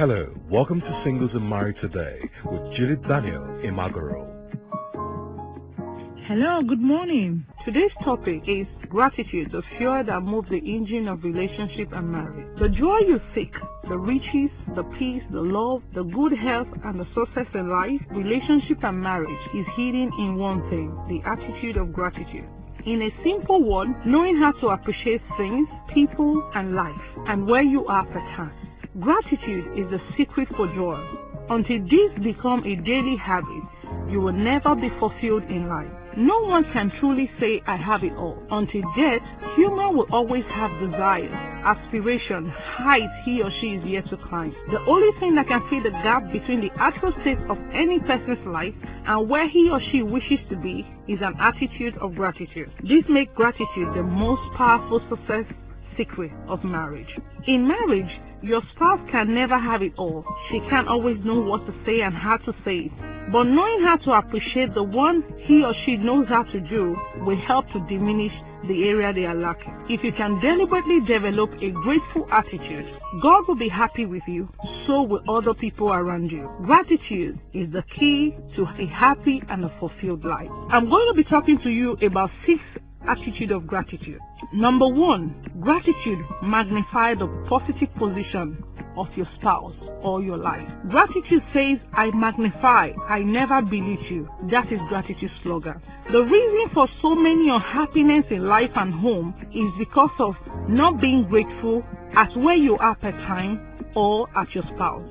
Hello, welcome to Singles and Married Today with Judith Daniel Imagoro. Hello, good morning. Today's topic is gratitude, the fuel that moves the engine of relationship and marriage. The joy you seek, the riches, the peace, the love, the good health, and the success in life, relationship and marriage is hidden in one thing, the attitude of gratitude. In a simple word, knowing how to appreciate things, people, and life, and where you are per time. Gratitude is the secret for joy. Until this become a daily habit, you will never be fulfilled in life. No one can truly say, I have it all. Until death, human will always have desires, aspiration, heights he or she is yet to climb. The only thing that can fill the gap between the actual state of any person's life and where he or she wishes to be is an attitude of gratitude. This makes gratitude the most powerful success secret of marriage. In marriage, your spouse can never have it all. She can't always know what to say and how to say it. But knowing how to appreciate the one he or she knows how to do will help to diminish the area they are lacking. If you can deliberately develop a grateful attitude, God will be happy with you, so will other people around you. Gratitude is the key to a happy and a fulfilled life. I'm going to be talking to you about 6 attitude of gratitude. Number 1, gratitude magnifies the positive position of your spouse or your life. Gratitude says, I magnify, I never belittle you. That is gratitude slogan. The reason for so many unhappiness in life and home is because of not being grateful at where you are per time or at your spouse.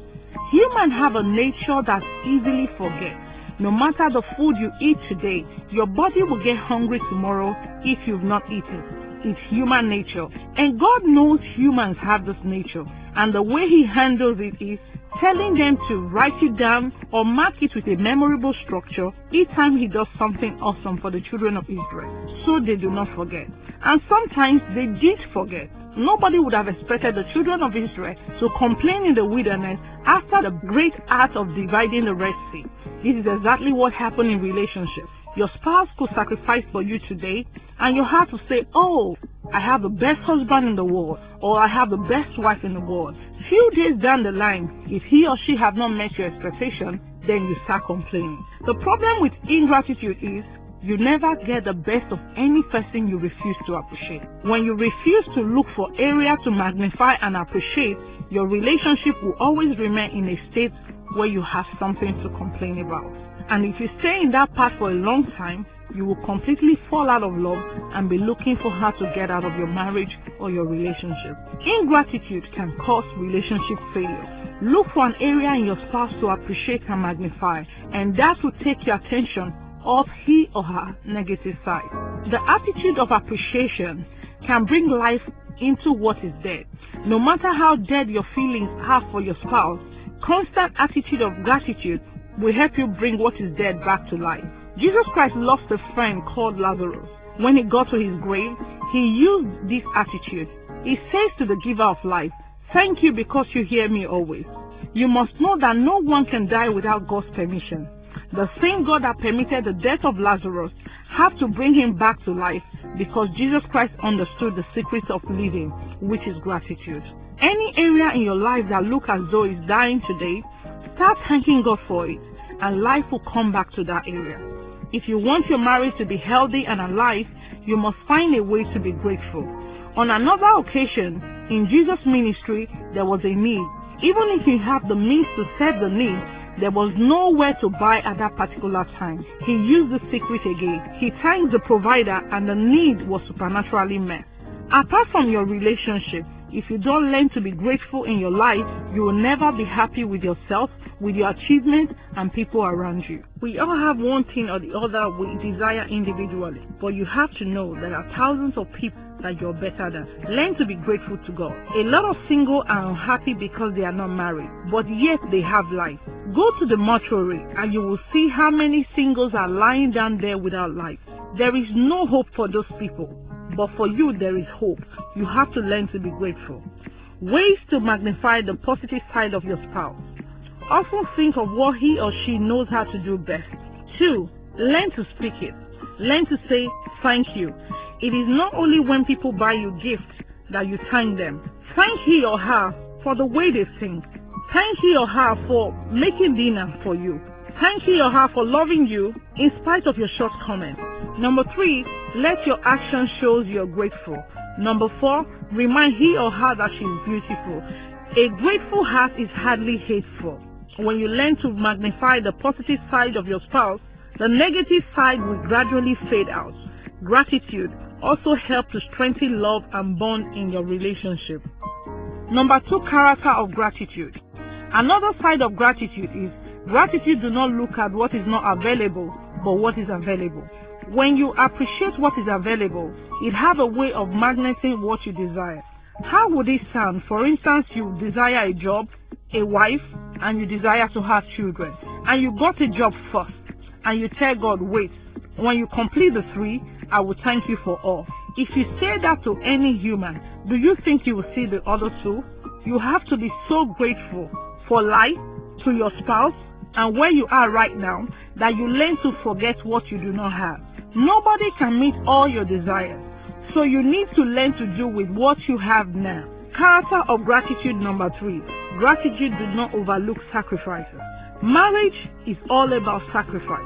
Humans have a nature that easily forgets. No matter the food you eat today, your body will get hungry tomorrow if you've not eaten. It's human nature. And God knows humans have this nature. And the way He handles it is telling them to write it down or mark it with a memorable structure each time He does something awesome for the children of Israel, so they do not forget. And sometimes they did forget. Nobody would have expected the children of Israel to complain in the wilderness after the great act of dividing the Red Sea. This is exactly what happened in relationships. Your spouse could sacrifice for you today, and you have to say, oh, I have the best husband in the world, or I have the best wife in the world. Few days down the line, if he or she have not met your expectation, then you start complaining. The problem with ingratitude is you never get the best of any person you refuse to appreciate. When you refuse to look for area to magnify and appreciate, your relationship will always remain in a state where you have something to complain about. And if you stay in that path for a long time, you will completely fall out of love and be looking for how to get out of your marriage or your relationship. Ingratitude can cause relationship failure. Look for an area in your spouse to appreciate and magnify, and that will take your attention off he or her negative side. The attitude of appreciation can bring life into what is dead. No matter how dead your feelings are for your spouse, constant attitude of gratitude will help you bring what is dead back to life. Jesus Christ lost a friend called Lazarus. When he got to his grave, he used this attitude. He says to the giver of life, thank you because you hear me always. You must know that no one can die without God's permission. The same God that permitted the death of Lazarus had to bring him back to life because Jesus Christ understood the secret of living, which is gratitude. Any area in your life that looks as though it's dying today, start thanking God for it, and life will come back to that area. If you want your marriage to be healthy and alive, you must find a way to be grateful. On another occasion, in Jesus' ministry, there was a need. Even if you have the means to serve the need, there was nowhere to buy at that particular time. He used the secret again. He thanked the provider and the need was supernaturally met. Apart from your relationship, if you don't learn to be grateful in your life, you will never be happy with yourself, with your achievements, and people around you. We all have one thing or the other we desire individually, but you have to know there are thousands of people that you're better than. Learn to be grateful to God. A lot of singles are unhappy because they are not married, but yet they have life. Go to the mortuary and you will see how many singles are lying down there without life. There is no hope for those people. But for you, there is hope. You have to learn to be grateful. Ways to magnify the positive side of your spouse. Often think of what he or she knows how to do best. 2. Learn to speak it. Learn to say thank you. It is not only when people buy you gifts that you thank them. Thank he or her for the way they sing, Thank he or her for making dinner for you. Thank he or her for loving you in spite of your shortcomings. Number 3, let your action show you're grateful. Number 4, remind he or her that she is beautiful. A grateful heart is hardly hateful. When you learn to magnify the positive side of your spouse, the negative side will gradually fade out. Gratitude also helps to strengthen love and bond in your relationship. Number 2, character of gratitude. Another side of gratitude is gratitude do not look at what is not available, but what is available. When you appreciate what is available, it has a way of magneting what you desire. How would it sound? For instance, you desire a job, a wife, and you desire to have children, and you got a job first, and you tell God, wait, when you complete the 3, I will thank you for all. If you say that to any human, do you think you will see the other 2? You have to be so grateful for life, to your spouse, and where you are right now, that you learn to forget what you do not have. Nobody can meet all your desires, so you need to learn to do with what you have now. Character of gratitude number 3. Gratitude does not overlook sacrifices. Marriage is all about sacrifice,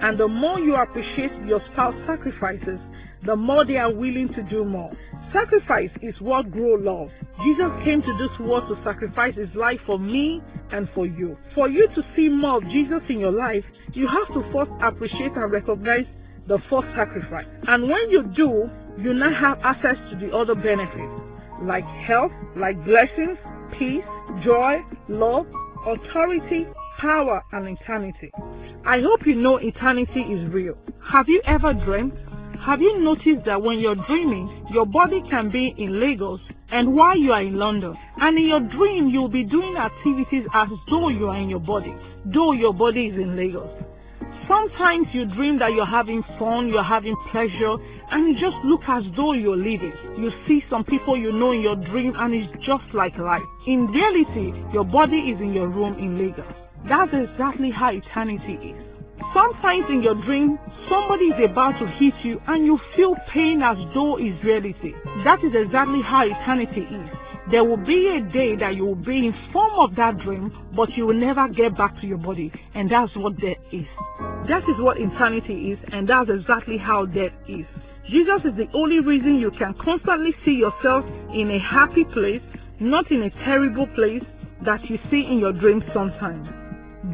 and the more you appreciate your spouse's sacrifices, the more they are willing to do more. Sacrifice is what grows love. Jesus came to this world to sacrifice his life for me and for you. For you to see more of Jesus in your life, you have to first appreciate and recognize the first sacrifice. And when you do, you now have access to the other benefits, like health, like blessings, peace, joy, love, authority, power, and eternity. I hope you know eternity is real. Have you ever dreamt? Have you noticed that when you're dreaming, your body can be in Lagos and while you are in London? And in your dream, you'll be doing activities as though you are in your body, though your body is in Lagos. Sometimes you dream that you're having fun, you're having pleasure, and it just looks as though you're living. You see some people you know in your dream and it's just like life. In reality, your body is in your room in Lagos. That's exactly how eternity is. Sometimes in your dream, somebody is about to hit you and you feel pain as though it's reality. That is exactly how eternity is. There will be a day that you will be in form of that dream, but you will never get back to your body, and that's what death is. That is what eternity is, and that's exactly how death is. Jesus is the only reason you can constantly see yourself in a happy place, not in a terrible place that you see in your dreams sometimes.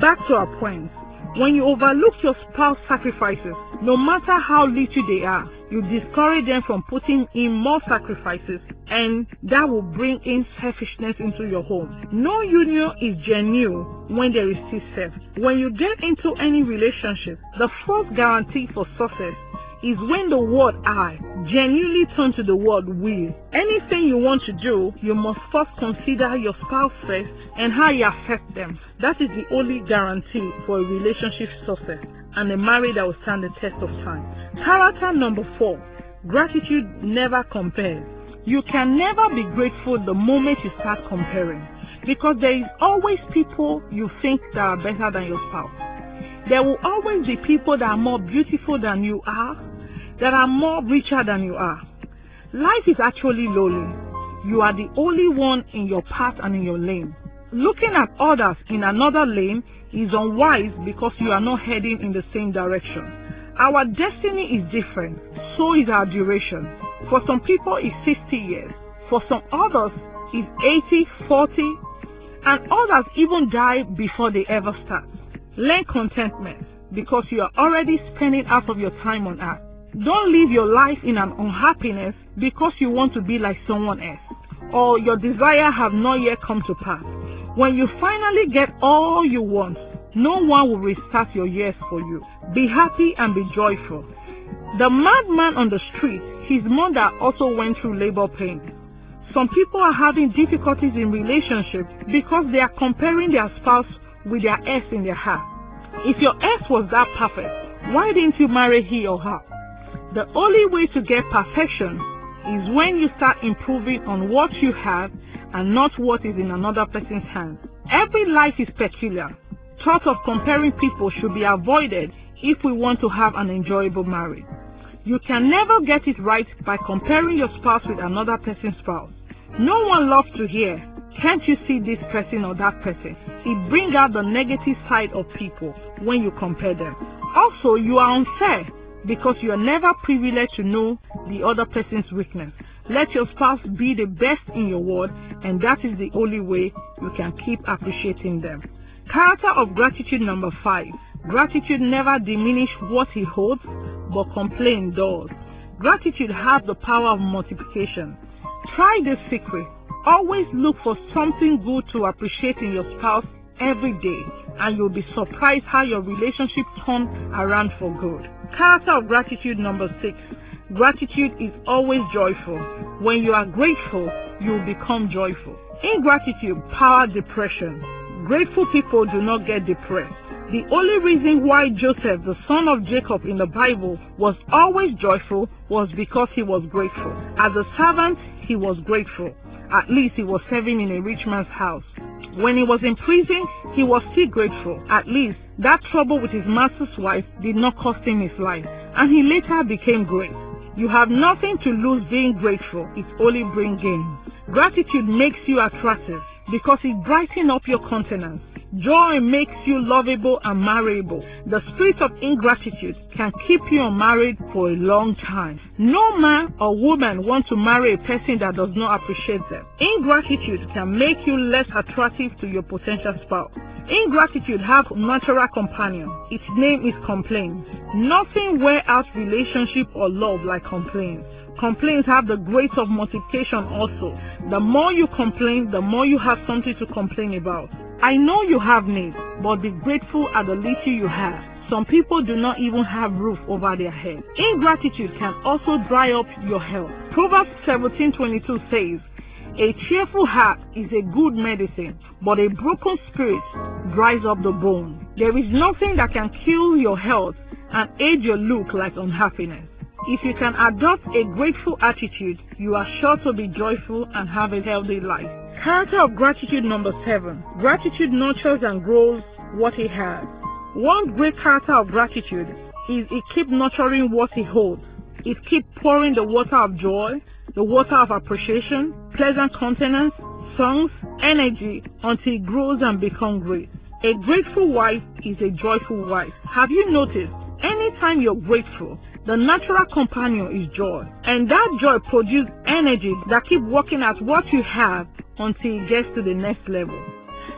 Back to our point. When you overlook your spouse's sacrifices, no matter how little they are, you discourage them from putting in more sacrifices, and that will bring in selfishness into your home. No union is genuine when there is still self. When you get into any relationship, the first guarantee for success is when the word I genuinely turn to the word will. Anything you want to do, you must first consider your spouse first and how you affect them. That is the only guarantee for a relationship success and a marriage that will stand the test of time. Character number 4. Gratitude never compares. You can never be grateful the moment you start comparing, because there is always people you think that are better than your spouse. There will always be people that are more beautiful than you are, that are more richer than you are. Life is actually lonely. You are the only one in your path and in your lane. Looking at others in another lane is unwise because you are not heading in the same direction. Our destiny is different, so is our duration. For some people it's 60 years. For some others it's 80, 40, and others even die before they ever start. Learn contentment because you are already spending half of your time on earth. Don't live your life in an unhappiness because you want to be like someone else, or your desire have not yet come to pass. When you finally get all you want, no one will restart your years for you. Be happy and be joyful. The madman on the street, his mother also went through labor pains. Some people are having difficulties in relationships because they are comparing their spouse with their ex in their heart. If your ex was that perfect, why didn't you marry he or her? The only way to get perfection is when you start improving on what you have and not what is in another person's hands. Every life is peculiar. Thought of comparing people should be avoided if we want to have an enjoyable marriage. You can never get it right by comparing your spouse with another person's spouse. No one loves to hear, Can't you see this person or that person? It brings out the negative side of people when you compare them. Also, you are unfair because you are never privileged to know the other person's weakness. Let your spouse be the best in your world, and that is the only way you can keep appreciating them. Character of gratitude number 5. Gratitude never diminishes what he holds, but complaint does. Gratitude has the power of multiplication. Try this secret. Always look for something good to appreciate in your spouse every day, and you'll be surprised how your relationship turns around for good. Character of gratitude number 6. Gratitude is always joyful. When you are grateful, you will become joyful. Ingratitude powers depression. Grateful people do not get depressed. The only reason why Joseph, the son of Jacob in the Bible, was always joyful was because he was grateful. As a servant, he was grateful. At least he was serving in a rich man's house. When he was in prison, he was still grateful. At least that trouble with his master's wife did not cost him his life, and he later became great. You have nothing to lose being grateful. It only brings gains. Gratitude makes you attractive because it brightens up your countenance. Joy makes you lovable and marriable. The spirit of ingratitude can keep you unmarried for a long time. No man or woman wants to marry a person that does not appreciate them. Ingratitude can make you less attractive to your potential spouse. Ingratitude has a natural companion. Its name is complaints. Nothing wears out relationship or love like complaints. Complaints have the grace of multiplication also. The more you complain, the more you have something to complain about. I know you have needs, but be grateful at the little you have. Some people do not even have roof over their head. Ingratitude can also dry up your health. Proverbs 17:22 says, "A cheerful heart is a good medicine, but a broken spirit dries up the bone." There is nothing that can kill your health and aid your look like unhappiness. If you can adopt a grateful attitude, you are sure to be joyful and have a healthy life. Character of gratitude number 7. Gratitude nurtures and grows what he has. One great character of gratitude is it keeps nurturing what he holds. It keeps pouring the water of joy, the water of appreciation, pleasant countenance, songs, energy until it grows and becomes great. A grateful wife is a joyful wife. Have you noticed? Anytime you're grateful, the natural companion is joy. And that joy produces energy that keeps working at what you have until it gets to the next level.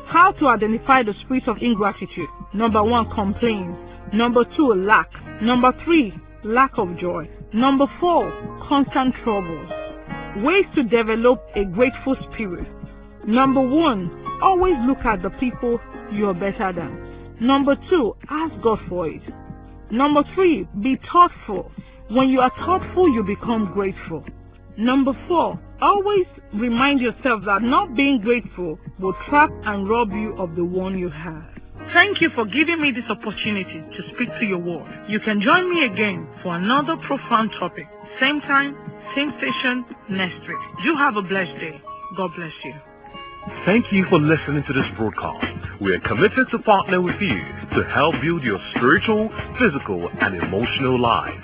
How to identify the spirit of ingratitude? Number 1, complaints. Number 2, lack. Number 3, lack of joy. Number 4, constant troubles. Ways to develop a grateful spirit. Number 1, always look at the people you are better than. Number 2, ask God for it. Number 3, be thoughtful. When you are thoughtful, you become grateful. Number 4, always remind yourself that not being grateful will trap and rob you of the one you have. Thank you for giving me this opportunity to speak to your world. You can join me again for another profound topic. Same time, same station, next week. You have a blessed day. God bless you. Thank you for listening to this broadcast. We are committed to partner with you to help build your spiritual, physical, and emotional life.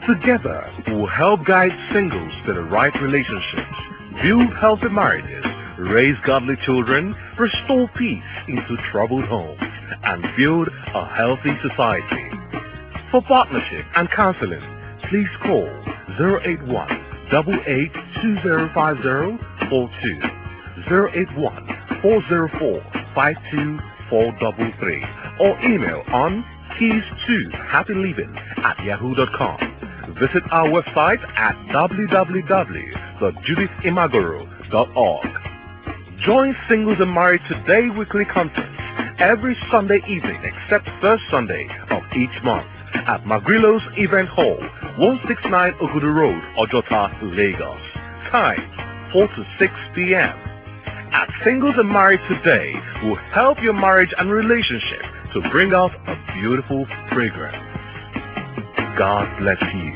Together, we will help guide singles to the right relationships, build healthy marriages, raise godly children, restore peace into troubled homes, and build a healthy society. For partnership and counseling, please call 081-88205042, 081-404-52433, or email on keys2happyliving@yahoo.com. Visit our website at www.judithimagoro.org. Join Singles and Married Today weekly content every Sunday evening except first Sunday of each month at Magrilo's Event Hall, 169 Ogudu Road, Ojota, Lagos. Time 4 to 6 p.m. At Singles and Married Today, we'll help your marriage and relationship to bring out a beautiful fragrance. God bless you.